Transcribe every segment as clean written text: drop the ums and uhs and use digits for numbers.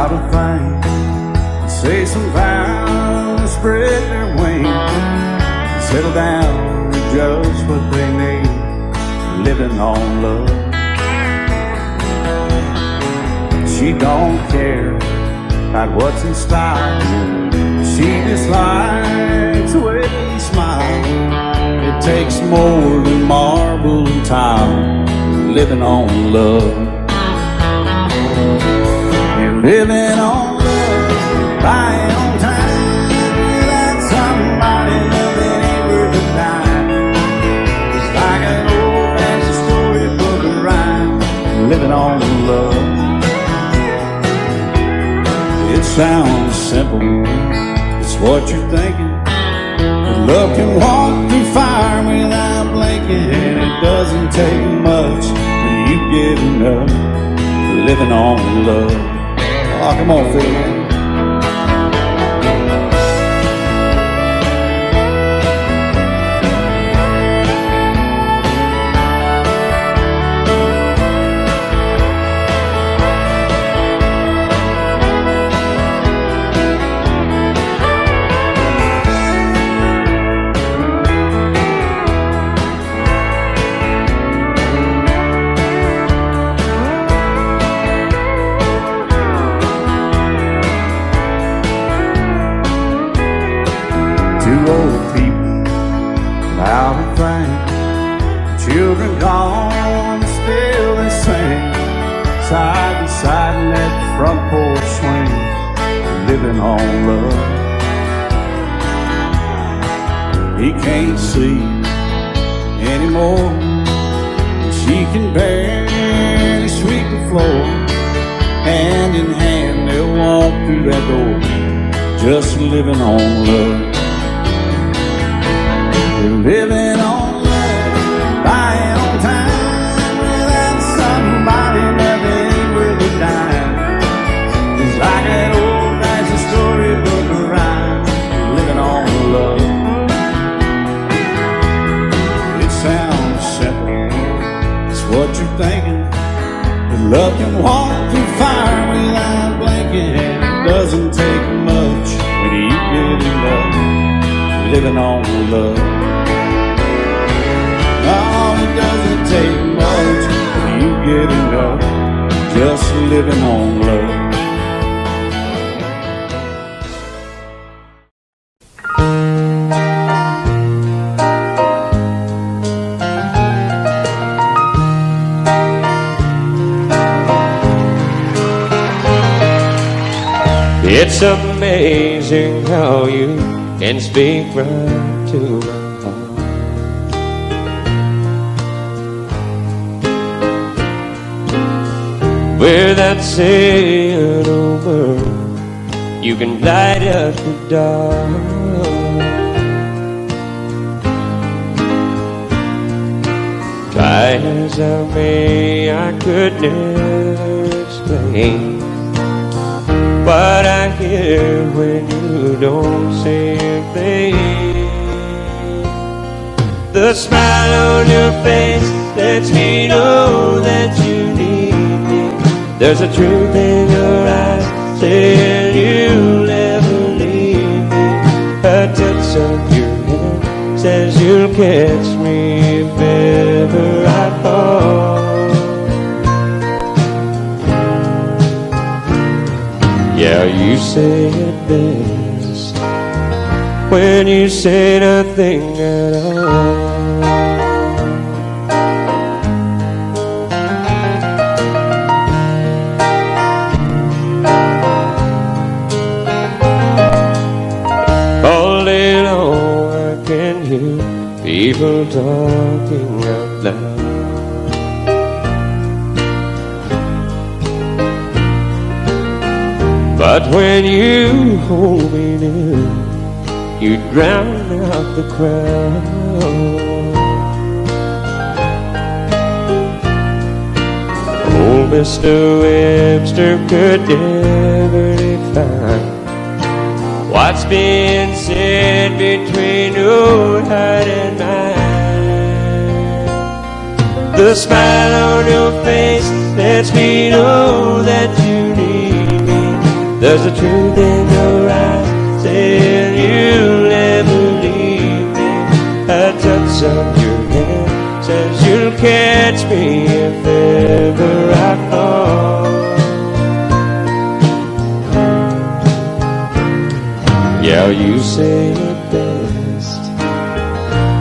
about a thing. Say some vows, spread their wings, settle down to just what they need, living on love. She don't care about what's in style, she just likes the way you smile. It takes more than marble and tile, living on love. You're living on love, buying on time, without somebody loving ain't worth a dime. It's like an old-fashioned storybook of rhyme, living on love. It sounds simple, it's what you're thinking. But love can walk through fire without blinking. It doesn't take much when you get enough, living on love. Oh, come on, Phil. Two old people without a thing, children gone, still they sing, side by side in that front porch swing, living on love. He can't see anymore, she can barely sweep the floor. Hand in hand they'll walk through that door, just living on love. Living on love, buying on time, without somebody loving ain't worth a dime. It's like an old-fashioned storybook of rhyme, living on love. It sounds simple, it's what you're thinking. But love can walk through fire without blinking. It doesn't take much when you get enough, living on love. Oh, it doesn't take much when you get enough, just living on love. It's amazing how you can speak right to my heart. Without saying a word, you can light up the dark. Try as I may, I could never explain what I hear when you don't say a thing. The smile on your face lets me know that you need me. There's a truth in your eyes saying you'll never leave me. A touch of your hand says you'll catch me if ever I fall. Yeah, you say it best when you say nothing at all. All day long I can hear people talking out loud. But when you hold me near, you drown out the crowd. Old Mr. Webster could never define what's being said between your heart and mine. The smile on your face lets me know that you need me. There's a truth in your eyes saying you'll never leave me. A touch of your hand says you'll catch me if ever I fall. Yeah, you say it best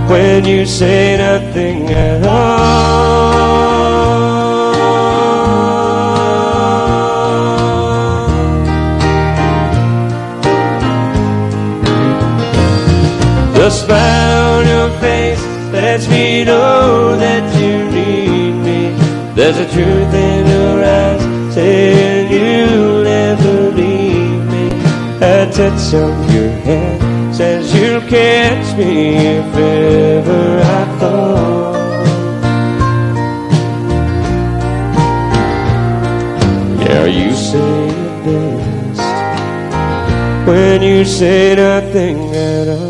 when you say nothing at all. The smile on your face lets me know that you need me. There's a truth in your eyes saying you'll never leave me. A touch of your hand says you'll catch me if ever I fall. Yeah, you say it best when you say nothing at all.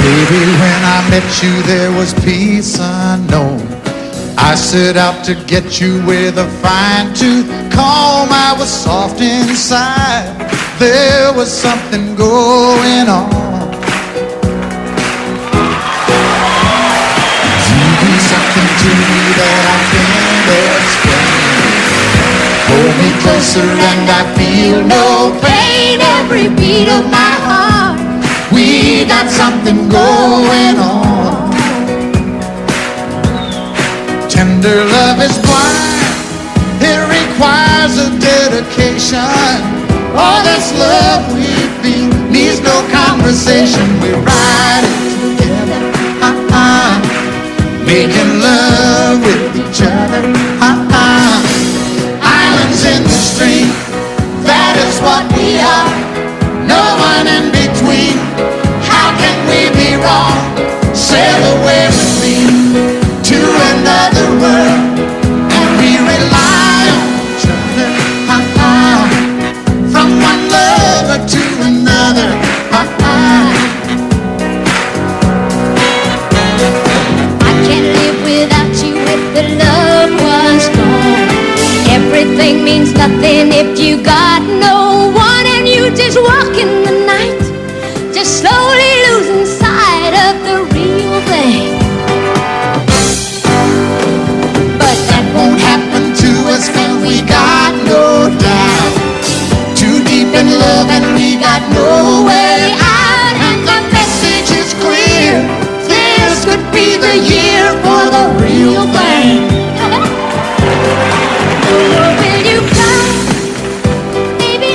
Baby, when I met you, there was peace unknown. I set out to get you with a fine-tooth comb. I was soft inside. There was something going on. You do something to me that I can't explain. Hold me closer and I feel no pain. Every beat of my heart, we got something going on. Tender love is blind. It requires a dedication. All this love we feel needs no conversation. We ride it together, making love with each other, Islands in the stream, that is what we are. No one in between. How can we be wrong? Sail away with me to another world, and we rely on each other, from one lover to another. I can't live without you if the love was gone. Everything means nothing if you got no one, and you just walk in the night, just slowly losing sight of the real thing. But that won't happen to us when we got no doubt. Too deep in love and we got no way out. And the message is clear. This could be the year for the real thing. Will you come? Baby,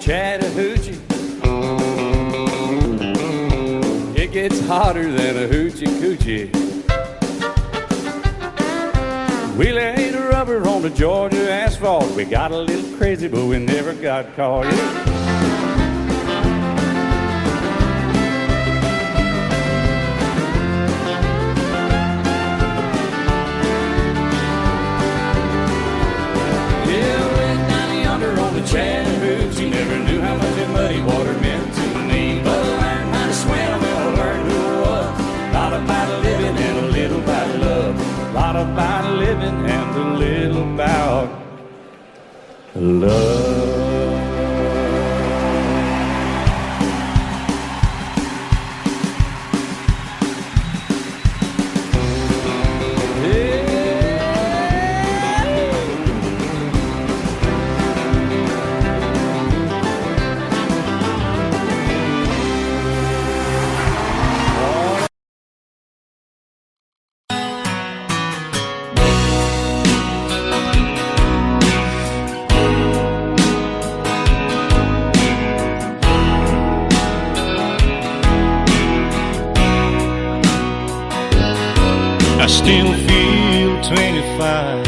Chattahoochee. It gets hotter than a hoochie coochie. We laid rubber on the Georgia asphalt. We got a little crazy, but we never got caught. Yeah. Chattahoochee, never knew how much that muddy water meant to me. But I learned how to swim and I learned who I was. A lot about living and a little about love. A lot about living and a little about love. I still feel 25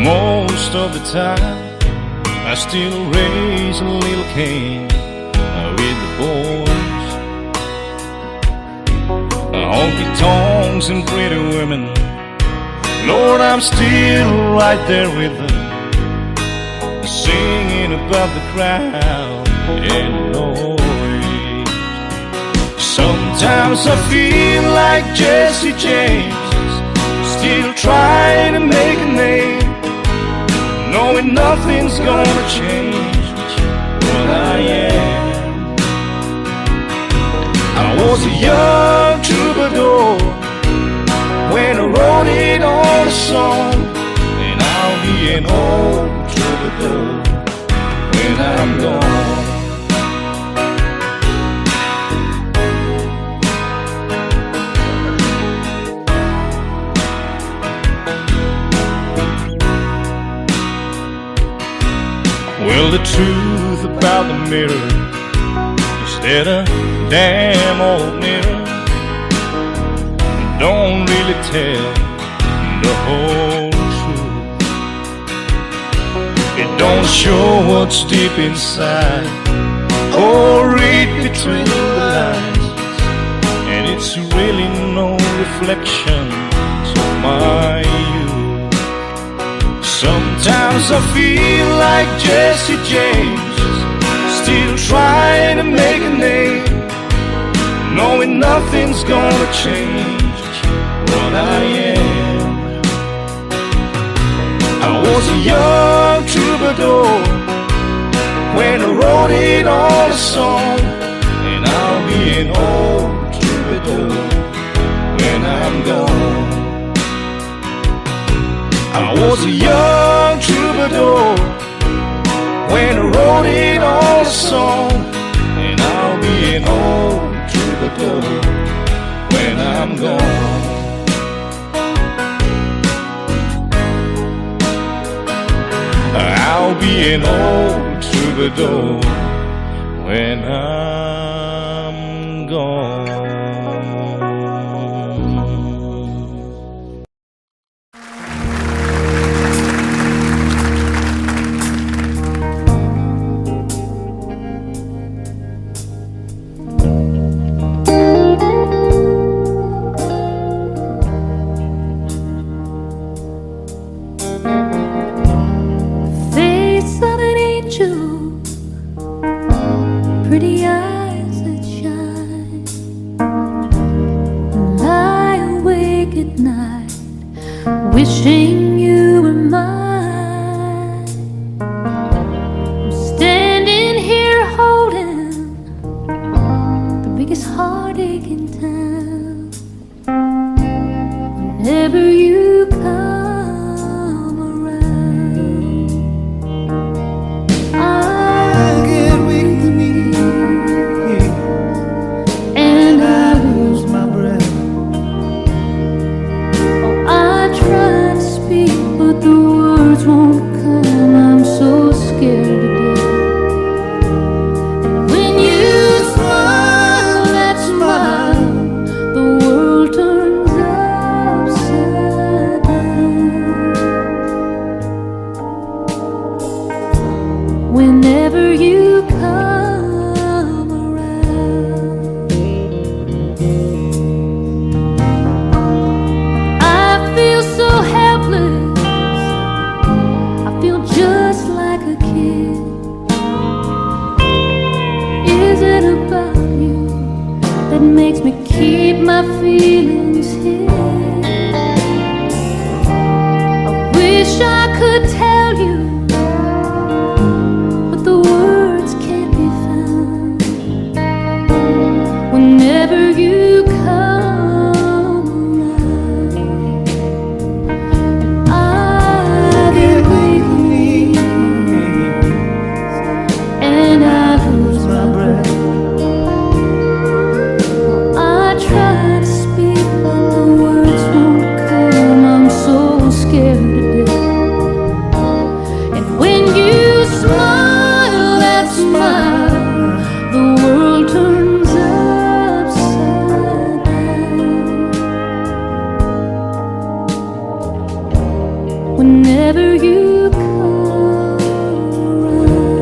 most of the time. I still raise a little cane with the boys. Honky tonks and pretty women, Lord, I'm still right there with them, singing above the crowd and noise. Sometimes I feel like Jesse James, still trying to make a name, knowing nothing's gonna change what I am. I was a young troubadour when I wrote it on a song, and I'll be an old troubadour when I'm gone. Well, the truth about the mirror is that a damn old mirror don't really tell the whole truth. It don't show what's deep inside or read between the lines, and it's really no reflection of my youth. Sometimes I feel like Jesse James, still trying to make a name, knowing nothing's gonna change what I am. I was a young troubadour when I wrote it on a song, and I'll be an old troubadour when I'm gone. I was a young troubadour when I wrote it on a song, and I'll be an old troubadour when I'm gone. I'll be an old troubadour when I'm gone. Pretty eyes that shine, lie awake at night, wishing you were mine. I'm standing here holding the biggest heartache in town. Whenever you come around, I get weak to me, and I lose my breath. Oh, I try to speak, but the words wish I could tell you, but the words can't be found. Whenever you come around, I get weak and I lose my breath. I try to speak, but the words won't come. I'm so scared to death. And when you smile, that smile, the world turns upside down. Whenever you come around.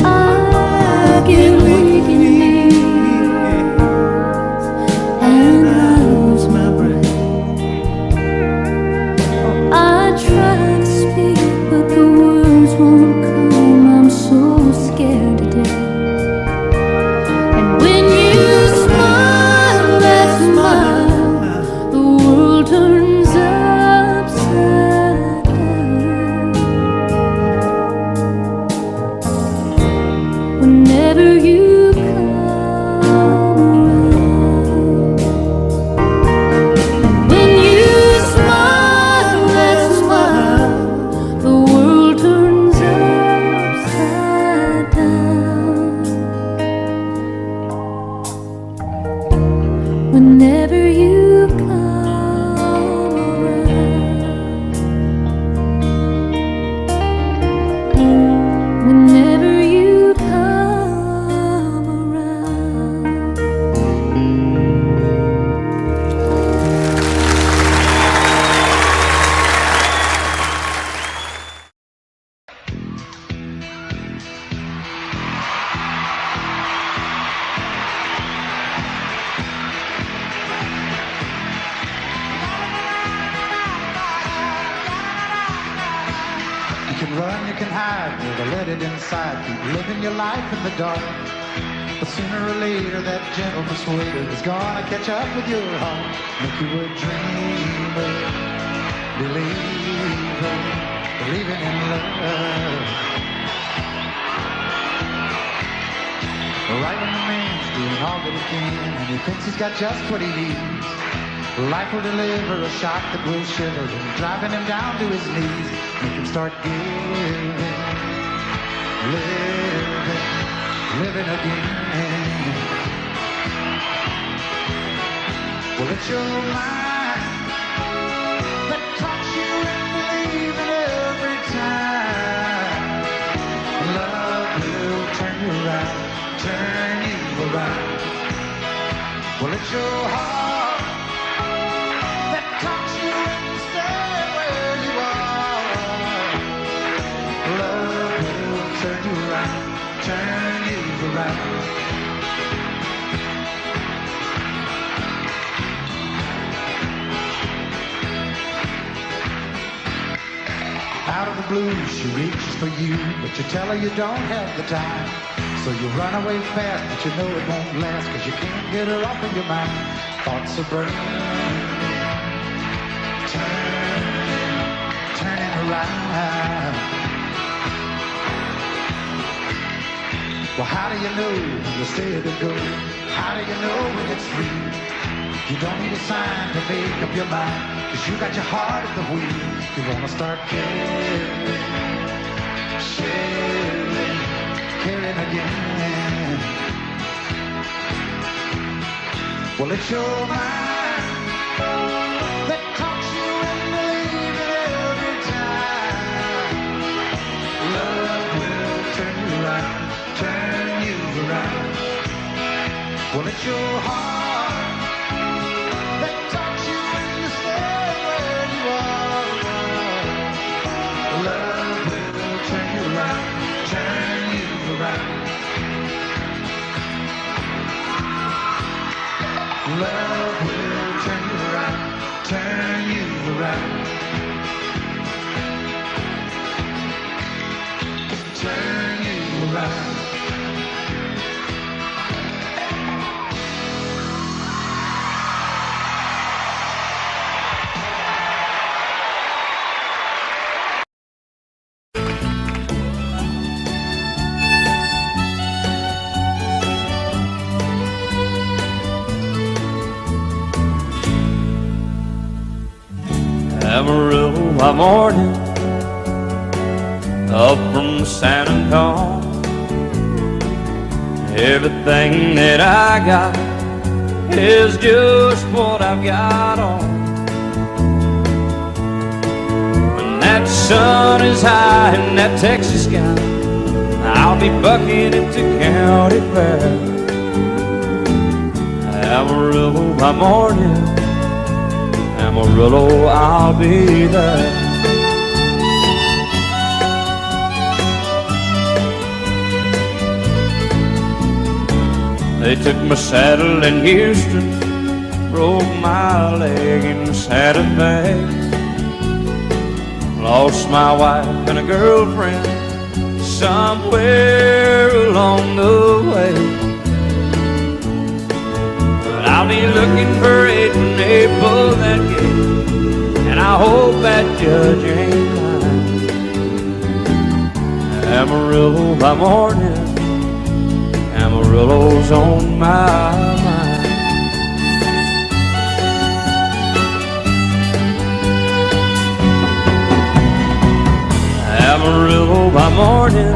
I get weak in knees and I lose my breath. I try to speak, but the words won't come. I'm so scared to death. And when you smile, that smile, the world turns upside down. Whenever you come around. When you smile, that smile, the world turns upside down. Whenever you come around. Whenever you come around. You can run, you can hide, never let it inside. Keep living your life in the dark. But sooner or later, that gentle persuader is gonna catch up with your heart. Make you a dreamer, believer, believing in love. Right when the man's doing all that he can, and he thinks he's got just what he needs, life will deliver a shock that will shiver him, driving him down to his knees. Make him start giving, living again. Well, it's your mind that talks you and believing every time. Love will turn you around, turn you around. Well, it's your heart that talks you and stay where you are. Love will turn you around, turn you around. Out of the blue, she reaches for you, but you tell her you don't have the time. So you run away fast, but you know it won't last, 'cause you can't get her off of your mind. Thoughts are burning, turning around. Well, how do you know when you say to go? How do you know when it's real? You don't need a sign to make up your mind, 'cause you got your heart at the wheel. You wanna start caring, sharing, caring again. Well, it's your mind that talks you and believing every time. Love will turn you around, turn you around. Well, it's your heart love will turn you around, turn you around. Turn you around. Amarillo by morning, up from San Antonio. Everything that I got is just what I've got on. When that sun is high in that Texas sky, I'll be bucking into county fair. Amarillo by morning, Amarillo, I'll be there. They took my saddle in Houston, broke my leg in Santa Fe. Lost my wife and a girlfriend somewhere along the way. But I'll be looking for it when they pull that gate, and I hope that judge ain't lying. Amarillo by morning, Amarillo's on my mind. Amarillo by morning,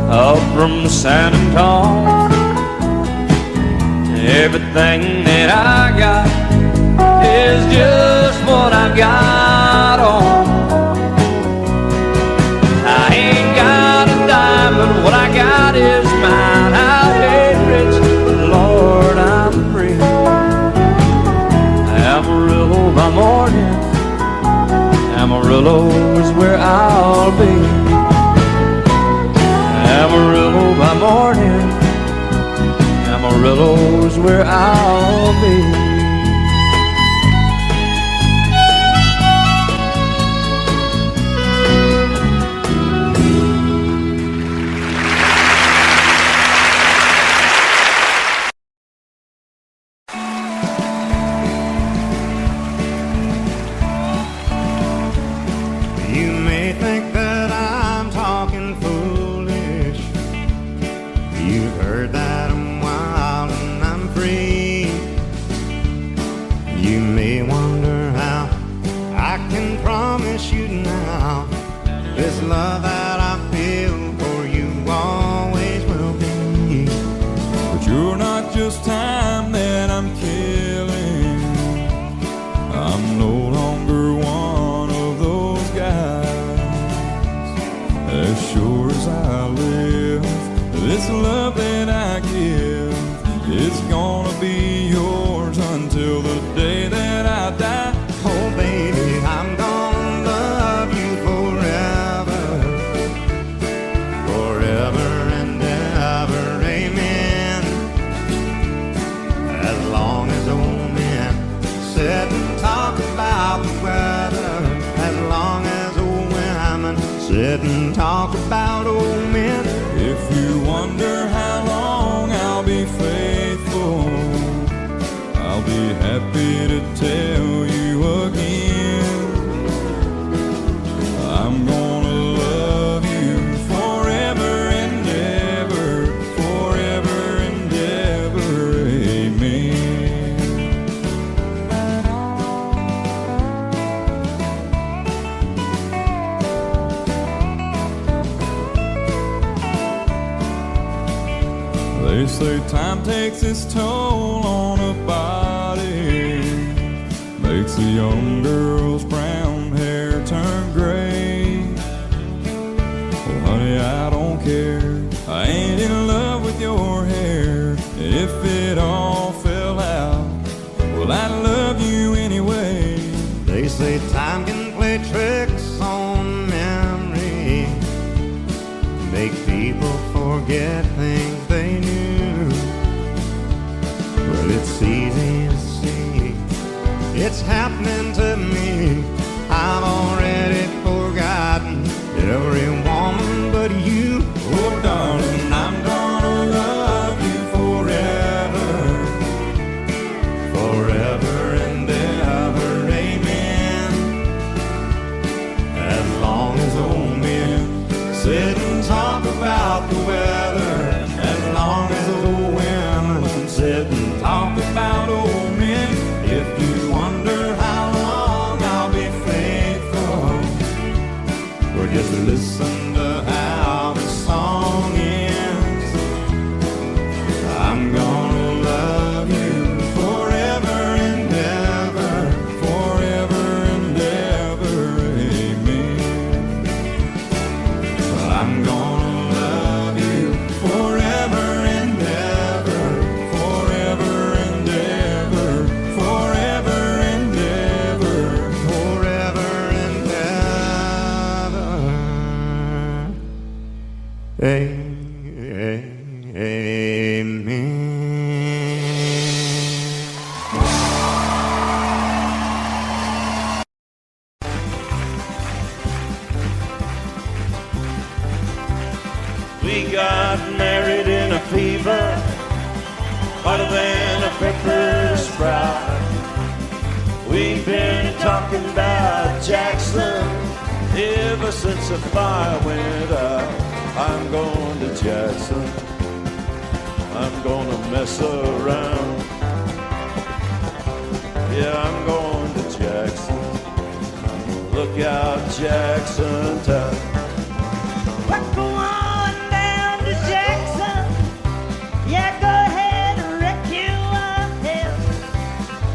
up from San Antonio. Everything that I got is just what I've got on. I ain't got a dime, but what I got is mine. I ain't rich, but Lord, I'm free. Amarillo by morning, Amarillo is where I'll be. Amarillo by morning, Amarillo's where I'll be. You may think that I'm talking foolish. You've heard that I'm wild and I'm free. You may wonder how I can promise you now this love that I feel for you always will be. But you're not just time that I'm killing. I'm no longer one of those guys. As sure as I live, this love that I give is gonna be yours until the day that I die. Oh baby, I'm gonna love you forever, forever and ever, amen. As long as old men sit and talk about the weather, as long as old women sit and talk about old men. If you wonder how long I'll be faithful, I'll be happy to tell you again. I'm gonna love you forever and ever, forever and ever, amen. They say time takes its toll on a body, makes a young girl's brown hair turn gray. Well, honey, I don't care. I ain't in love with your hair. And if it all fell out, well, I love you anyway. They say time can play tricks on memory, make people forget things they knew. But Well, it's easy to see it's happening to me. I've already forgotten every woman but you. Oh, darling, I'm gonna love you forever, forever and ever, amen. As long as old men sit and talk about the weather, as long as old women sit and talk about old men. If you wonder how long I'll be faithful, or just listen to how the song ends, I'm gonna love you forever and ever, forever and ever, amen. I'm gonna love you forever and ever, forever and ever, forever and ever, forever and ever, amen. We got married in a fever, hotter than a pepper sprout. We've been talking about Jackson ever since the fire went out. I'm going to Jackson, I'm gonna mess around. Yeah, I'm going to Jackson, look out Jackson town. We're going down to Jackson. Yeah, go ahead and wreck your head.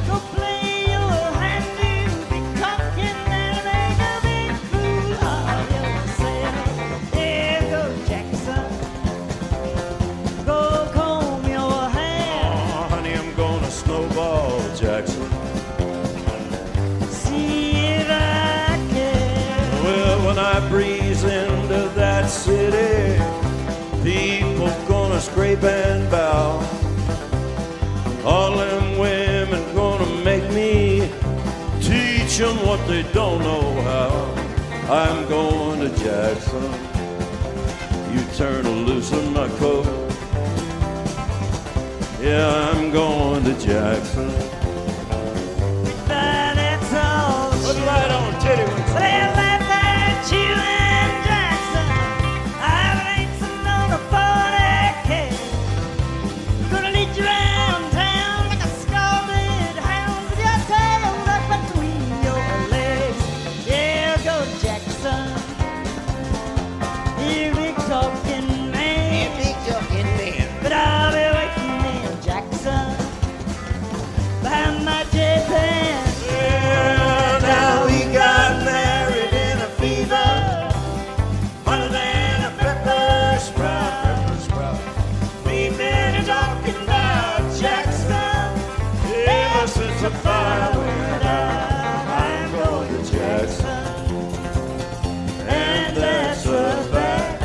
Go play your hand, you be cocking and make a big fool of yourself. Yeah, go Jackson. Go comb your hair. Oh, honey, I'm gonna snowball Jackson. See if I can. Well, when I breeze into that city, people gonna scrape and bow. All them women gonna make me teach them what they don't know how. I'm going to Jackson, you turn loose on my coat. Yeah, I'm going to Jackson. But that's all. Put the light on, titty. Well, that's you and Jackson. I ain't sitting on a 40K. Gonna lead you around town like a scalded hound with your tail tucked between your legs. Yeah, go Jackson. You big talking man. Big talking man. But I'll be waiting in Jackson behind my J-Pan. Well, now we got married in a fever, hotter than a pepper sprout. We've been talking about Jackson ever since the fire went out. I'm going to Jackson, and that's a fact.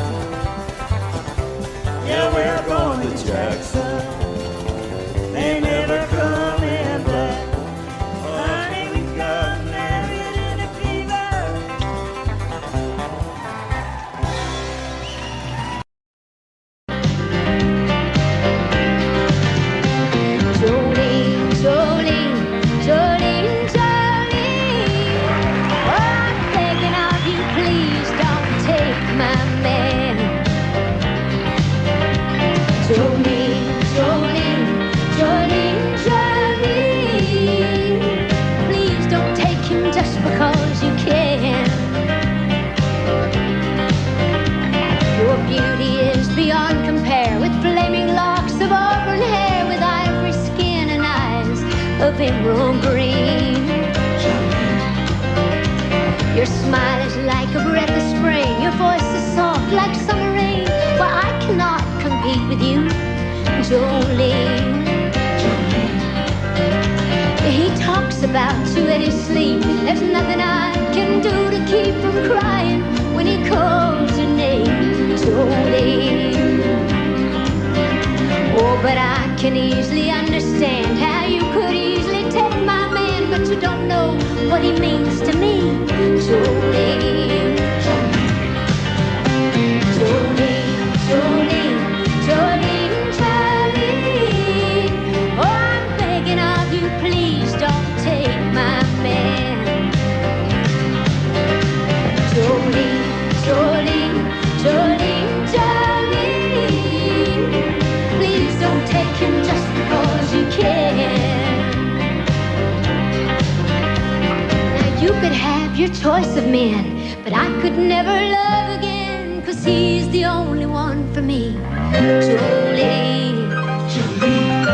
Yeah, we're going to Jackson. They never coming back. Honey, we got married in a fever. Jolene, Jolene, Jolene, Jolene. Oh, I'm begging of you, please don't take my man. Jolene, Jolene, Jolene, Jolene. Please don't take him just because you can. Your beauty is beyond compare, with flaming locks of auburn hair, with ivory skin and eyes of emerald green. Your smile is like a breath of spring, your voice is soft like summer rain. Well, I cannot compete with you, Jolene. He talks about you in his sleep. There's nothing I can do to keep from crying when he calls your name, Jolene. Oh, but I can easily understand he means to me. Jolene, Jolene, Jolene, Jolene, Jolene. Oh, I'm begging of you, please don't take my man. Jolene, Jolene, Jolene, Jolene. Please don't take him just because you can. Now you could have your choice of men, but I could never love again, 'cause he's the only one for me. Jolene, Jolene.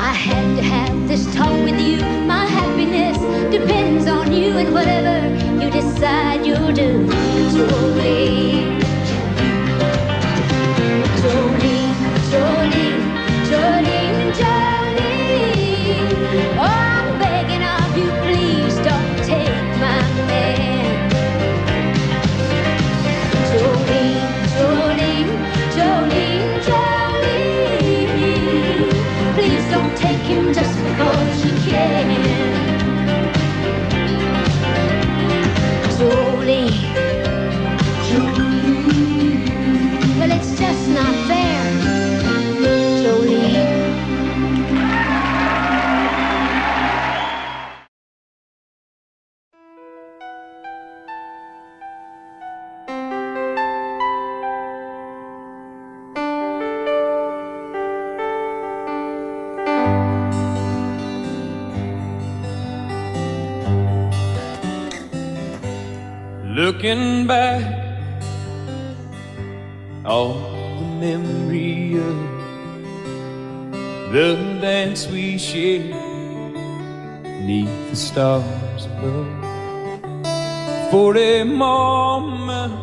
I had to have this talk with you. My happiness depends on you, and whatever you decide you'll do. Jolene, Jolene, Jolene, Jolene, Jolene. Oh, I'm begging of you, please don't take my man. Jolene, Jolene, Jolene, Jolene. Please don't take him just because you can. Jolene, Jolene. Well, it's just not fair, Jolene. Looking back, all the memory of the dance we shared neath the stars above. For a moment,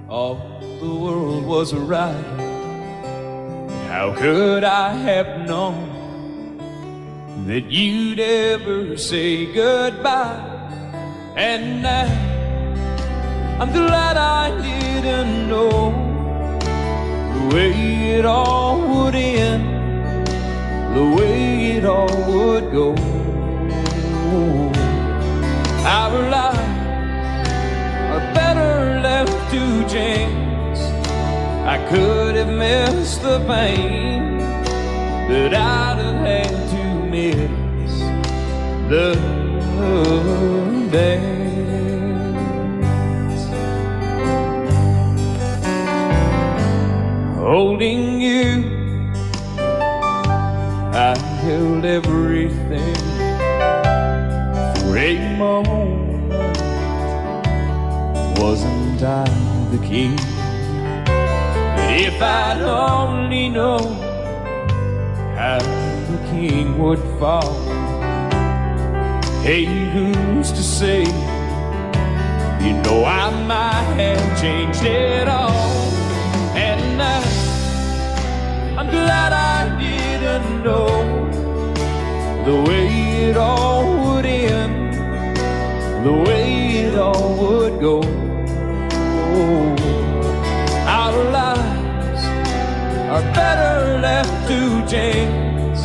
all the world was right. How could I have known that you'd ever say goodbye? And now I'm glad I didn't know the way it all would end, the way it all would go. Our lives are better left to chance. I could have missed the pain, but I'd have had to miss the dance. Holding you, I held everything. For a moment, wasn't I the king? But if I'd only known how the king would fall, hey, who's to say? You know I might have changed it all. And I'm glad I didn't know the way it all would end, the way it all would go. Our lives are better left to chance.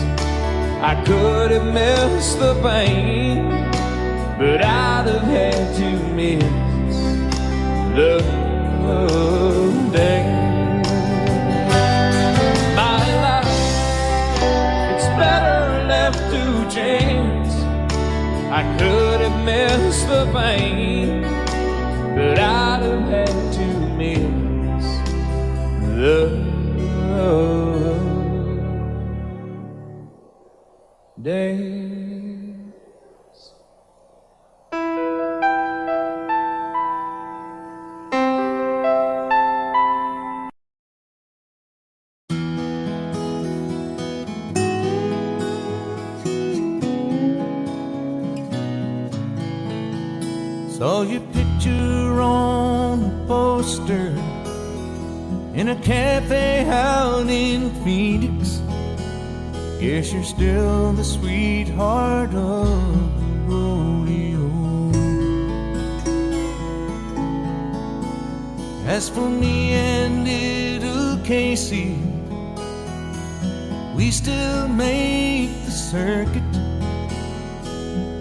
I could have missed the pain, but I'd have had to miss the dance. My life, it's better left to chance. I could have missed the pain, but I'd have had to miss the dance. Saw your picture on a poster in a cafe out in Phoenix. Guess you're still the sweetheart of the rodeo. As for me and little Casey, we still make the circuit.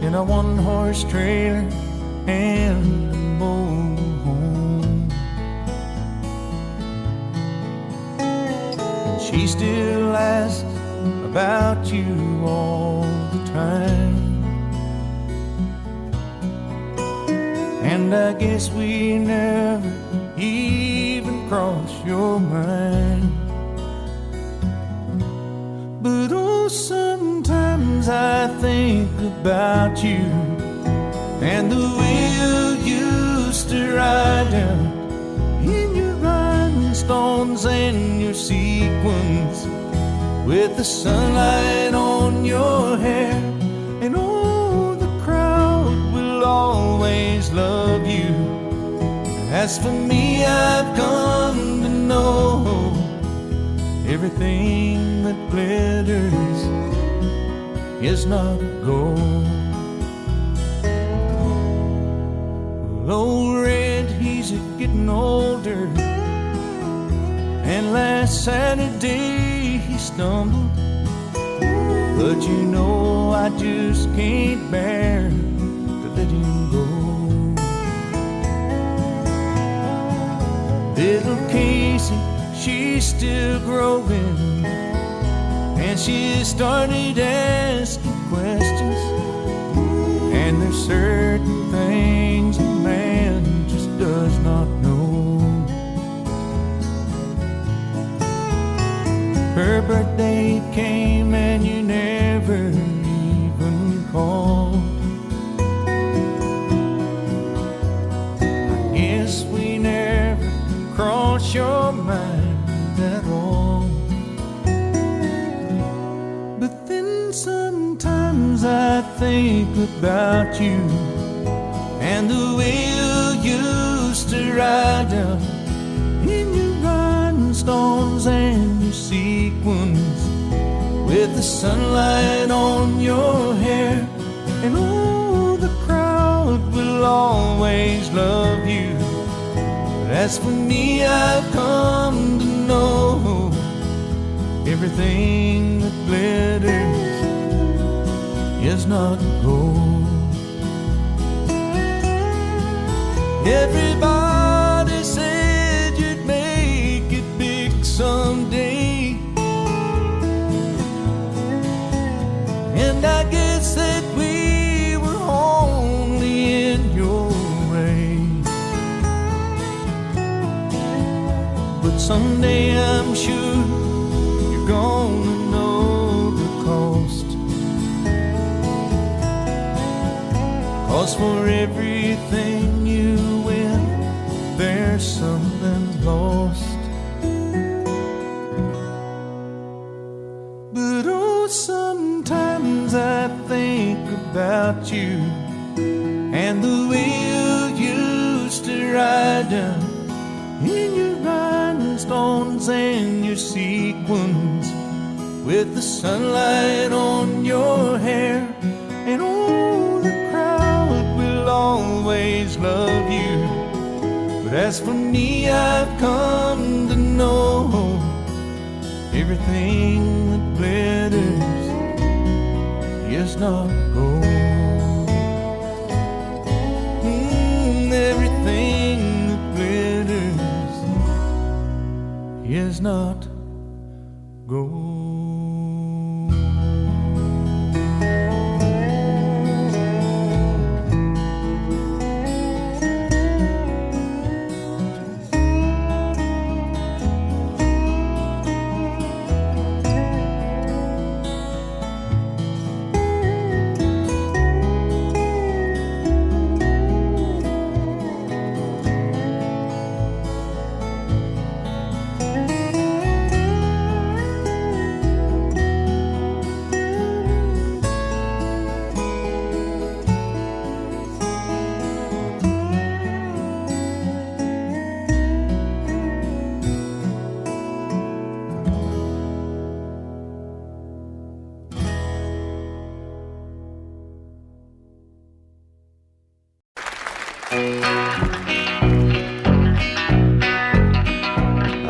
in a one-horse trailer and a mobile home. And she still asks about you all the time. And I guess we never even crossed your mind. But oh, sometimes I think about you and the way you used to ride down in your rhinestones and your sequins, with the sunlight on your hair. And oh, the crowd will always love you. As for me, I've come to know everything that glitters is not gold. Well, old Red, he's getting older, and last Saturday he stumbled. But you know I just can't bear to let him go. Little Casey, she's still growing, and she started asking questions. And there's certain things a man just does not know. Her birthday came and you never even called. I guess we never crossed your mind at all. But then sometimes I think about you and the way you used to ride down in your rhinestones and your sequins, with the sunlight on your hair. And oh, the crowd will always love you. But as for me, I've come to know everything that glitters is not gold. Everybody said you'd make it big someday, and I guess that we were only in your way. But someday I'm sure you're gonna know the cost. 'Cause for everything you win, there's something lost. But oh, sometimes I think about you and the way you used to ride down in your rhinestones and your sequins, with the sunlight on your hair. And oh, the crowd will always love you. But as for me, I've come to know everything that glitters is not gold. Everything that glitters is not gold.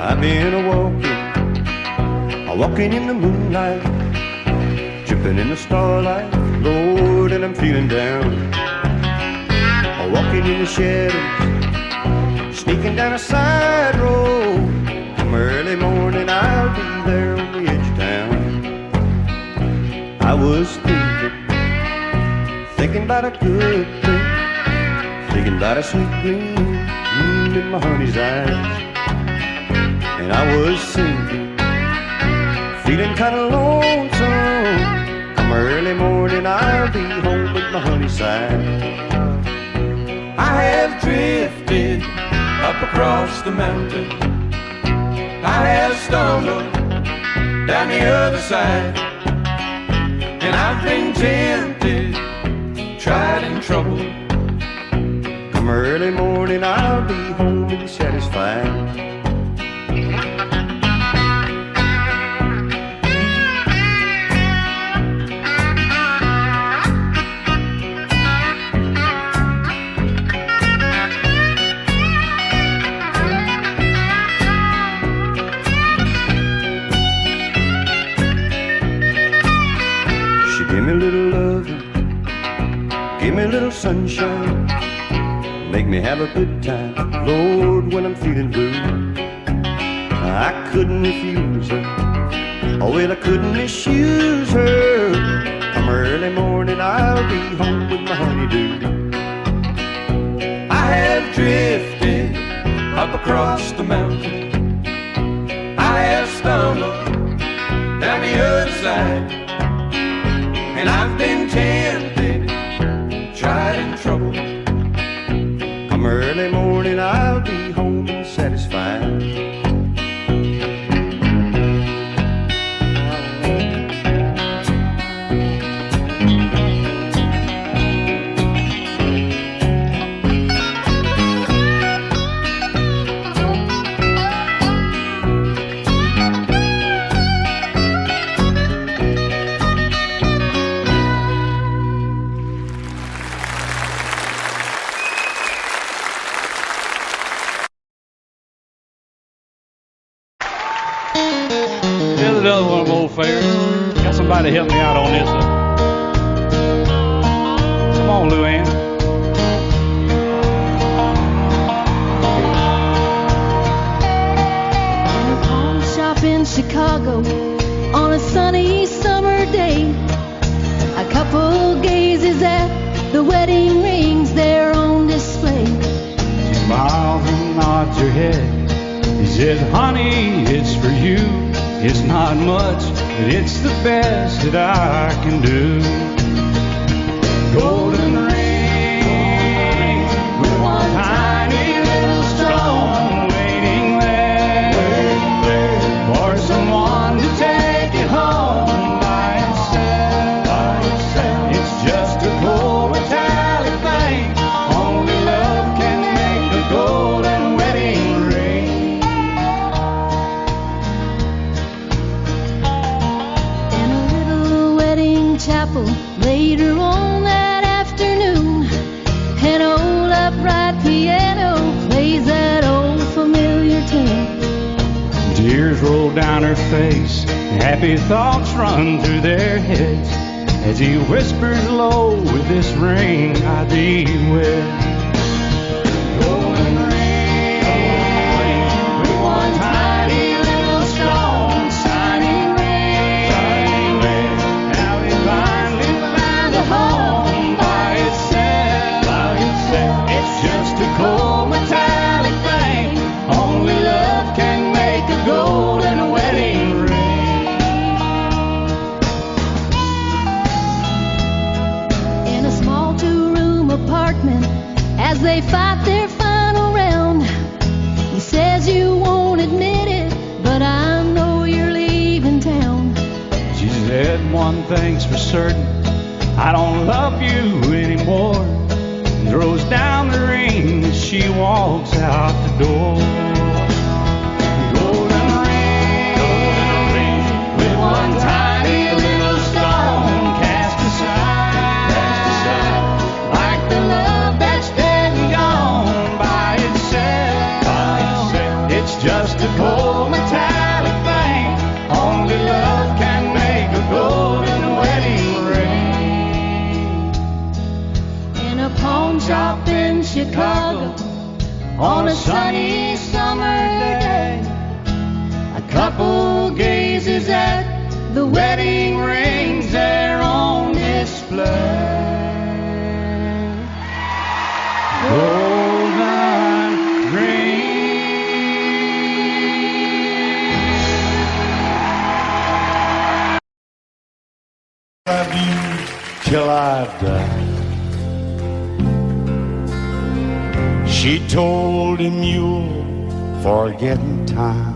I've been a walking in the moonlight, tripping in the starlight, Lord, and when I'm feeling down. Walking in the shadows, sneaking down a side road. Come early morning, I'll be there on the edge of town. I was thinking about a good thing, thinking about a sweet gleam in my honey's eyes. And I was singing, feeling kind of lonesome. Come early morning, I'll be home with my honey side. I have drifted up across the mountain. I have stumbled down the other side. And I've been tempted, tried and troubled. Come early morning, I'll be home and satisfied. Give me a little love, give me a little sunshine, make me have a good time, Lord, when I'm feeling blue. I couldn't refuse her, oh well, I couldn't misuse her. Come early morning, I'll be home with my honeydew. I have drifted up across the mountain. I have stumbled down the other side. And I've been tempted, tried and troubled. Come early morning, I'll be home and satisfied. Here's another one of my old favorites. Got somebody to help me out on this one. Come on, Luann. In a pawn shop in Chicago on a sunny summer day, a couple gazes at the wedding rings there on display. She smiles and nods her head. He says, honey, it's for you. It's not much, but it's the best that I can do. Golden ring with one tiny little stone waiting there for someone to take it home by itself. It's just a cold metallic thing. Only love can make a golden wedding ring. In a little wedding chapel later on that afternoon, an old upright piano plays that old familiar tune. Tears roll down her face, happy thoughts run through their heads as he whispers low, with this ring I thee wed. Golden ring with one tiny little stone, shining ring. Now they finally find a home by itself. It's just a cold metallic thing. Only love can make a golden wedding ring. In a small two-room apartment, as they fight their final round, he says you won't admit it, but I know you're leaving town. She said, one thing's for certain, I don't love you anymore. And throws down the ring as she walks out the door. Golden ring with one tiny little stone cast aside, like the love that's dead and gone by itself. It's just a cold metallic thing. Only love can make a golden wedding ring. on a sunny summer day. A couple gazes at the wedding rings there on display. Golden Love you till I die. She told him you'll forget in time.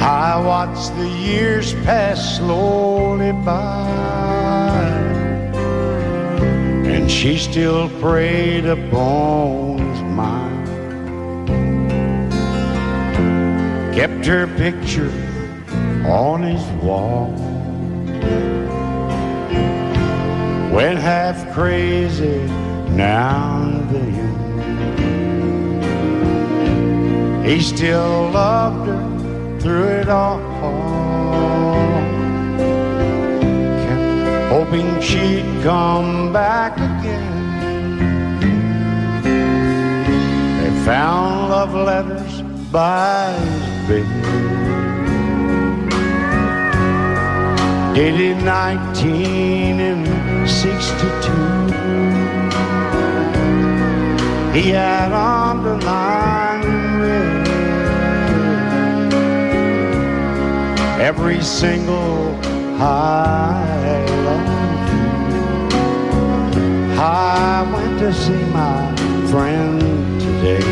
I watched the years pass slowly by, and she still preyed upon his mind. Kept her picture on his wall. Went half crazy now and then. He still loved her through it all. Kept hoping she'd come back again. They found love letters by his bed, dated 1962. He had underlined in red every single I love you. I went to see my friend today.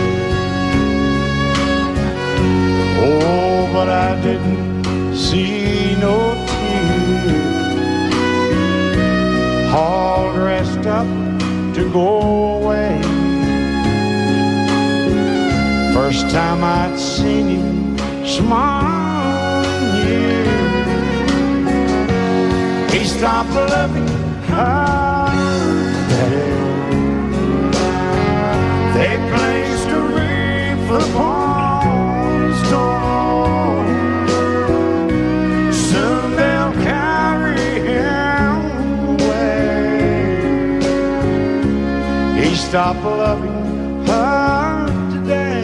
Oh, but I didn't see no tears, all dressed up to go away. First time I'd seen him smile in years. He stopped loving her today. They placed a wreath upon his door. Soon they'll carry him away. He stopped loving her today.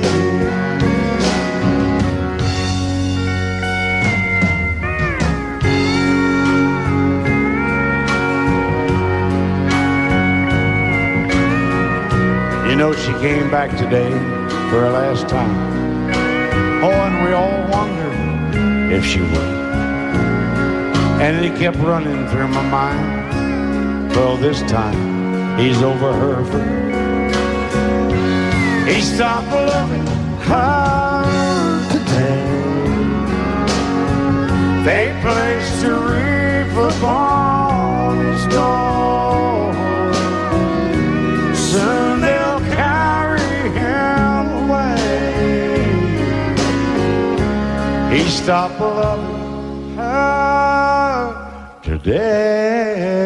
You know, she came back today for her last time. Oh, and we all wondered if she would. And it kept running through my mind. Well, this time he's over her for good. He stopped loving her today. They placed a wreath upon his door. Soon they'll carry him away. He stopped loving her today.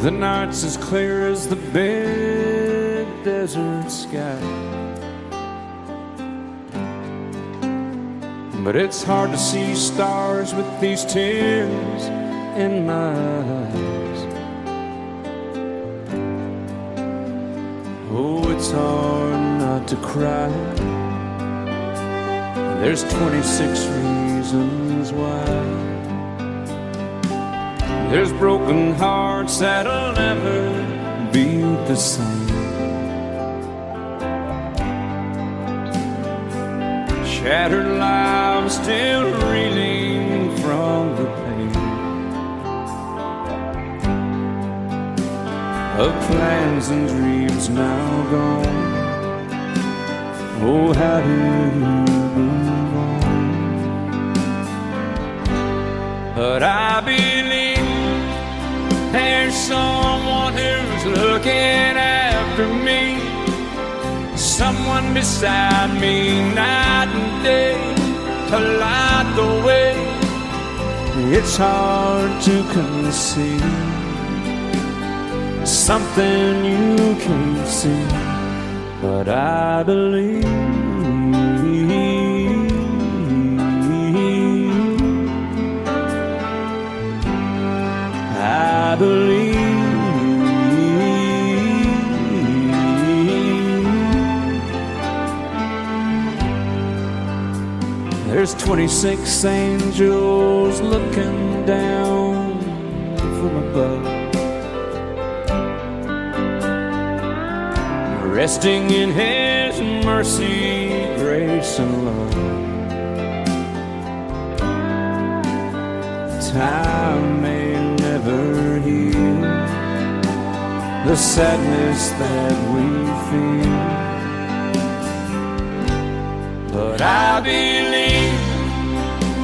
The night's as clear as the big desert sky, but it's hard to see stars with these tears in my eyes. Oh, it's hard not to cry. There's 26 reasons why. There's broken hearts that'll never be the same. Shattered lives still reeling from the pain of plans and dreams now gone. Oh, how do you move on? But I believe there's someone who's looking after me, someone beside me night and day to light the way. It's hard to conceive something you can't see. but I believe. I believe. There's 26 angels looking down from above, resting in His mercy, grace, and love. Time may never heal the sadness that we feel, but I believe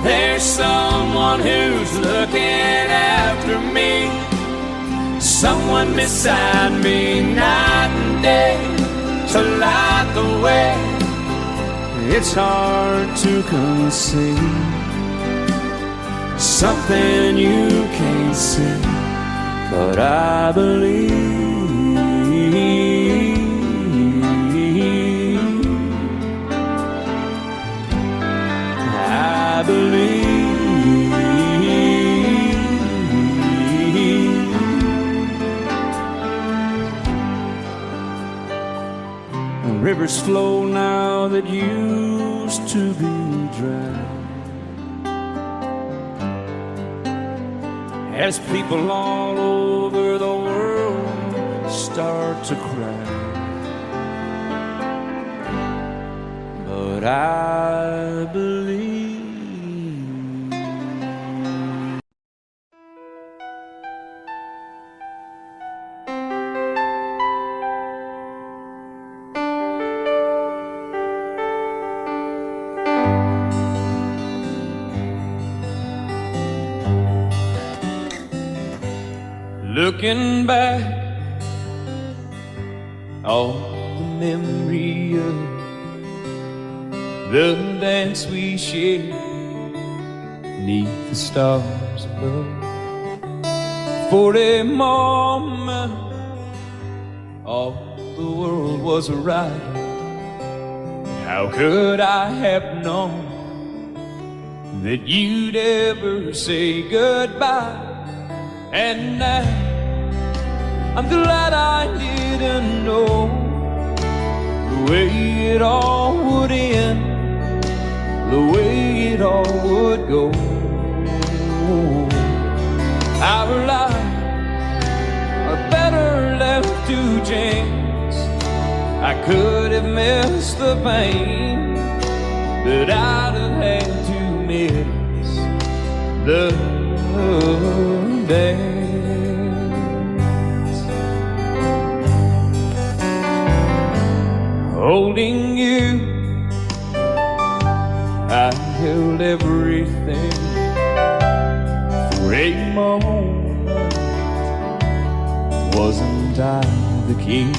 there's someone who's looking after me, someone beside me night and day to light the way. It's hard to conceive something you can't see, but I believe. I believe. Rivers flow now that used to be dry, as people all over the world start to cry, but I believe. Looking back, all the memory of the dance we shared neath the stars above. For a moment, all the world was right. How could I have known that you'd ever say goodbye? And now I'm glad I didn't know the way it all would end, the way it all would go. Our lives are better left to chance. I could have missed the pain, but I'd have had to miss the dance. Holding you, I held everything. For a moment, wasn't I the king?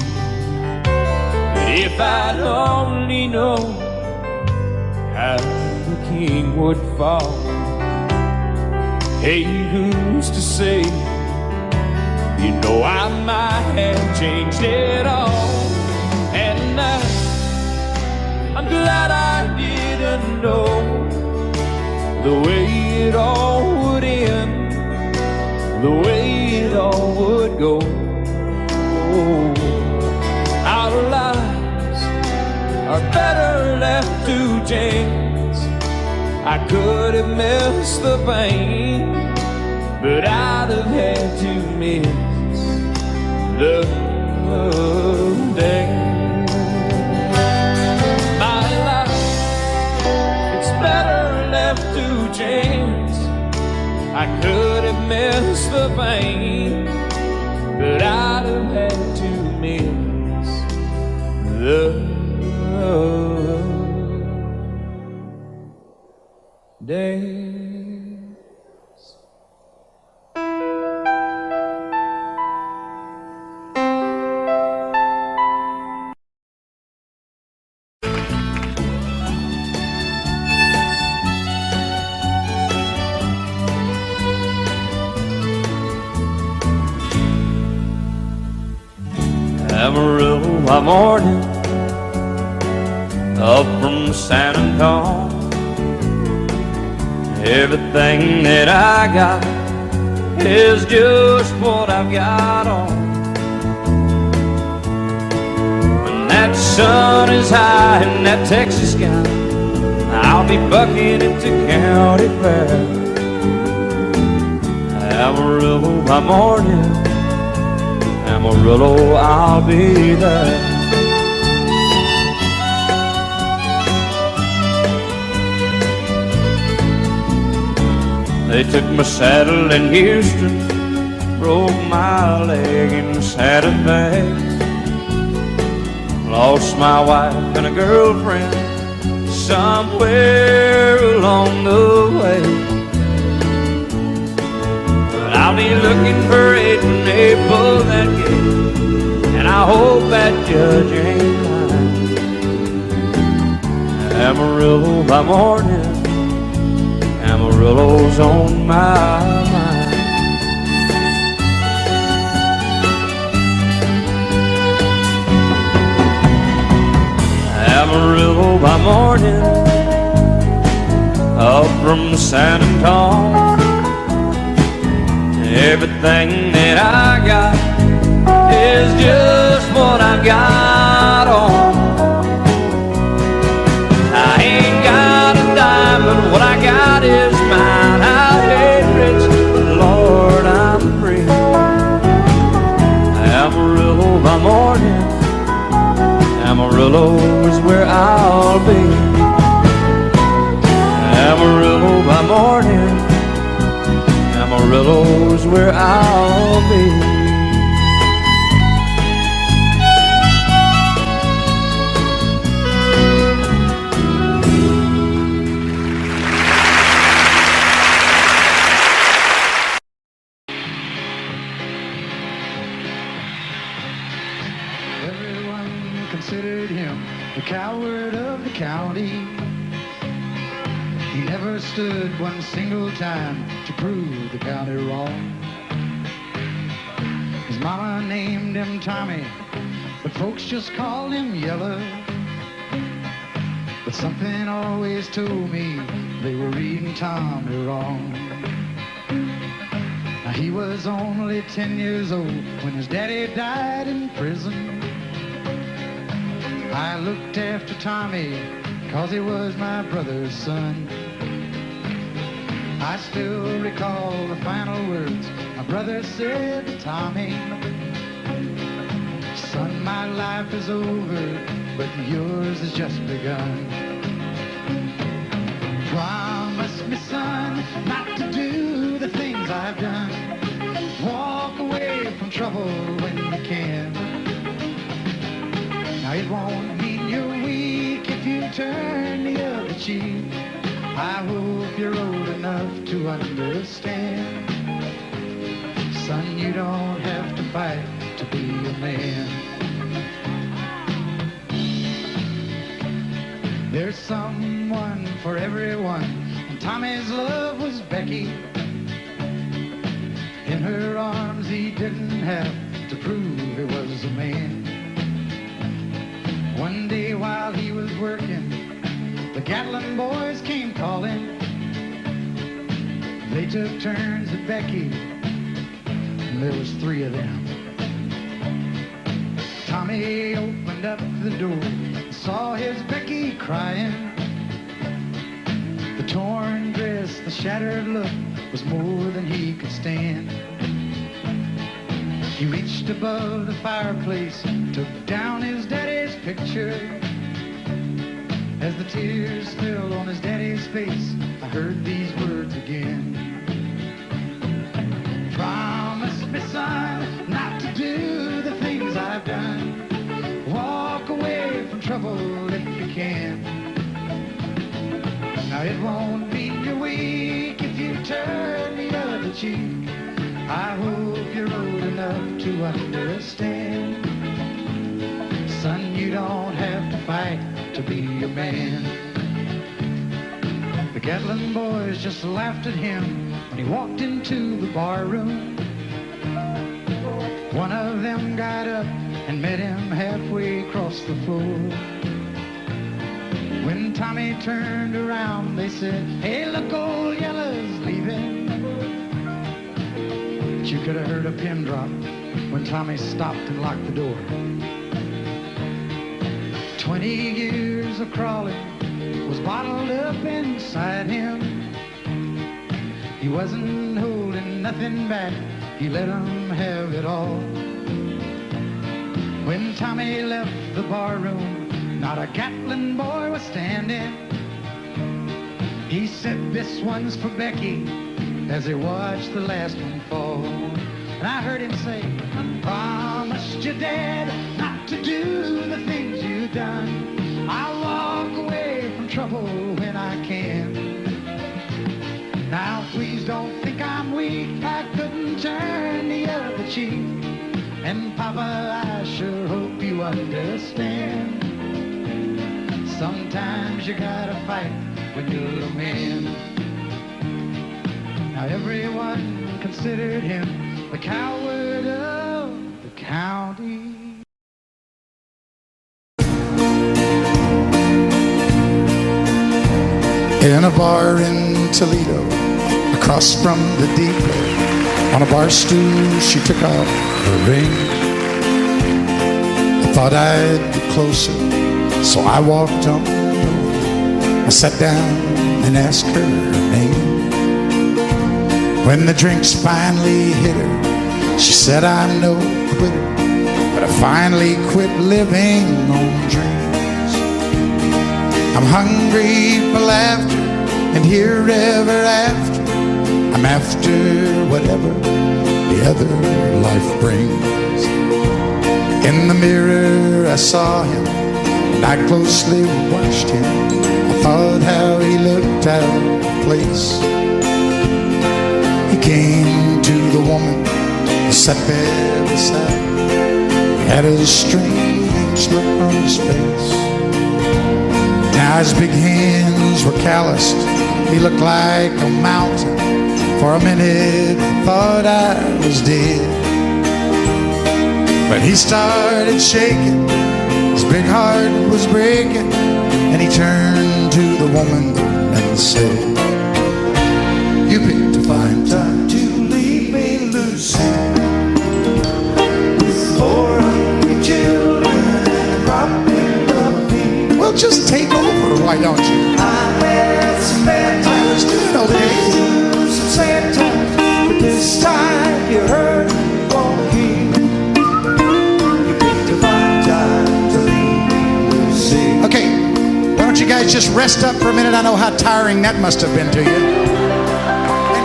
But if I'd only known how the king would fall, hey, who's to say? You know I might have changed it all. And I'm glad I didn't know the way it all would end, the way it all would go. Our lives are better left to chance. I could have missed the pain, but I'd have had to miss the day. My life, it's better left to chance. I could have missed the pain, but I'd have had to miss the days. Amarillo, I'm morning up from San Antonio. Everything that I got is just what I've got on. When that sun is high in that Texas sky, I'll be bucking into county fair. Amarillo by morning, Amarillo, I'll be there. They took my saddle in Houston, broke my leg in Santa Fe. Lost my wife and a girlfriend somewhere along the way. But I'll be looking for it when they pull that gate, and I hope that judge ain't lying. Amarillo by morning, Amarillo's on my mind. Amarillo by morning, up from San Antonio. Everything that I got is just what I got on. I ain't got a dime, but what I got is mine. I ain't rich, but Lord, I'm free. Amarillo by morning, Amarillo is where I'll be. Amarillo by morning, Amarillo is where I'll be. Considered him the coward of the county. He never stood one single time to prove the county wrong. His mama named him Tommy, but folks just called him Yellow. But something always told me they were reading Tommy wrong. Now he was only 10 years old when his daddy died in prison. I looked after Tommy, 'cause he was my brother's son. I still recall the final words my brother said to Tommy. Son, my life is over, but yours has just begun. Promise me, son, not to do the things I've done. Walk away from trouble when you can. Now it won't mean you're weak if you turn the other cheek. I hope you're old enough to understand. Son, you don't have to fight to be a man. There's someone for everyone, and Tommy's love was Becky. In her arms he didn't have to prove he was a man. One day while he was working, the Gatlin boys came calling. They took turns at Becky, and there was 3 of them. Tommy opened up the door, saw his Becky crying. The torn dress, the shattered look was more than he could stand. He reached above the fireplace, took down his daddy's picture. As the tears fell on his daddy's face, I heard these words again. Promise me, son, not to do the things I've done. Walk away from trouble if you can. Now it won't mean you're weak if you turn the other cheek. I hope you're old enough to understand. Son, you don't have to fight to be a man. The Gatlin boys just laughed at him when he walked into the bar room. One of them got up and met him halfway across the floor. When Tommy turned around, they said, hey, look, old Yellow's leaving. But you could have heard a pin drop when Tommy stopped and locked the door. 20 years of crawling was bottled up inside him. He wasn't holding nothing back, he let him have it all. When Tommy left the bar room, not a Gatlin boy was standing. He said, this one's for Becky, as he watched the last one fall. And I heard him say, I promised your dad not to do the things you've done. I'll walk away from trouble when I can. Now please don't think I'm weak, I couldn't turn the other cheek. And Papa, I sure hope you understand. Sometimes you gotta fight when you're a man. Now everyone considered him the coward of the county. In a bar in Toledo, across from the depot, on a bar stool she took out her ring. I thought I'd be closer, so I walked on over. I sat down and asked her name. When the drinks finally hit her, she said, I'm no quitter, but I finally quit living on dreams. I'm hungry for laughter, and here ever after, I'm after whatever the other life brings. In the mirror I saw him, and I closely watched him. I thought how he looked out of place. He came to the woman who sat there beside him. He had a strange look on his face. Now his big hands were calloused, he looked like a mountain. For a minute I thought I was dead. But he started shaking, his big heart was breaking, and he turned to the woman and said, you picked a fine time to leave me, Lucy, with 4 hungry children and dropping the beat. Well, just take over, why don't you? I had some bad times, all the days, some sad times, but this time you heard me walking. You picked a fine time to leave me, Lucy. Okay, why don't you guys just rest up for a minute? I know how tiring that must have been to you.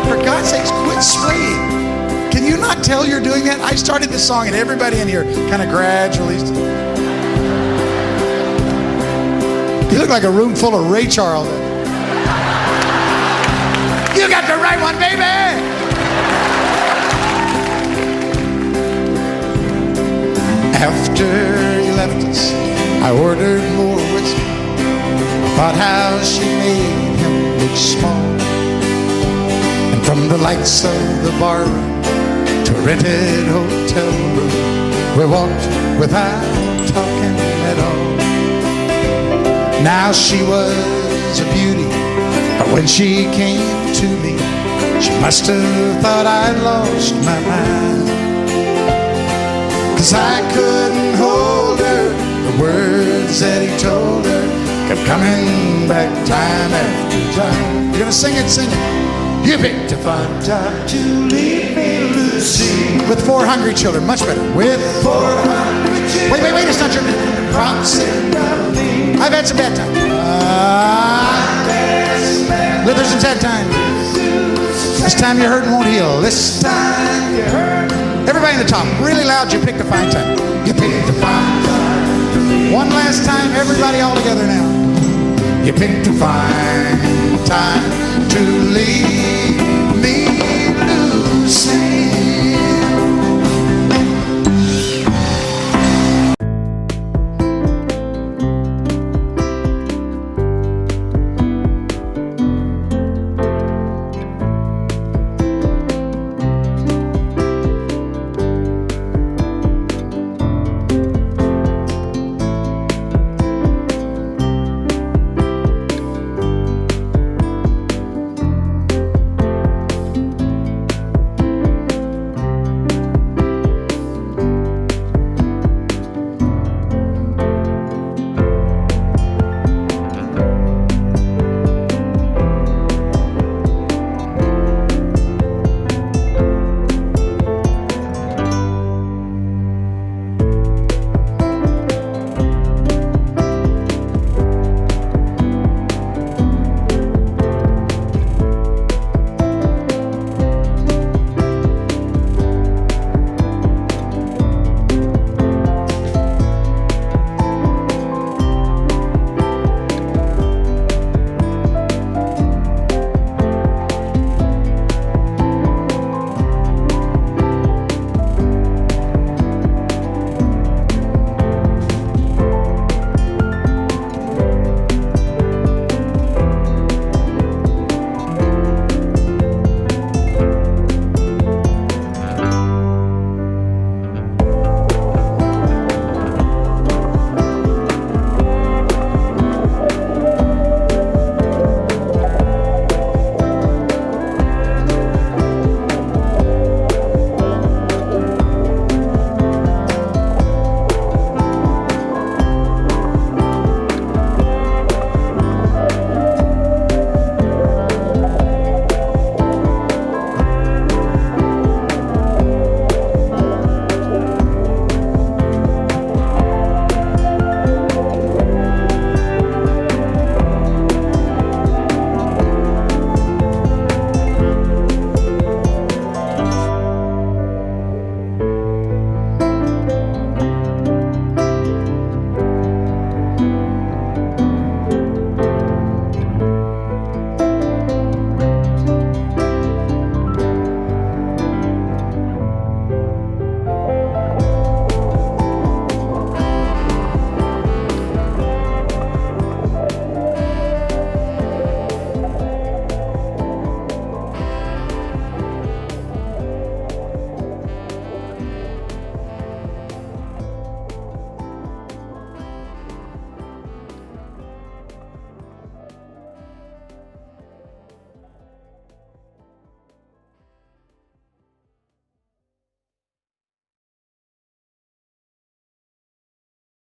For God's sakes, quit swaying. Can you not tell you're doing that? I started this song and everybody in here kind of gradually. You look like a room full of Ray Charles. You got the right one, baby! After he left us, I ordered more whiskey. Thought how she made him look small. From the lights of the bar room to a rented hotel room, we walked without talking at all. Now she was a beauty, but when she came to me, she must have thought I'd lost my mind. 'Cause I couldn't hold her, the words that he told her kept coming back time after time. You're gonna sing it, sing it. You picked a fine time to leave me, Lucy, with 4 hungry children, much better. With 4 hungry children. Wait, it's not your promising. I've had some bad times. There's some sad times. This time you're hurting won't heal. This time you're hurting. Everybody in the top, really loud, you picked a fine time. You picked a fine time. One last time, everybody all together now. You picked a fine time to leave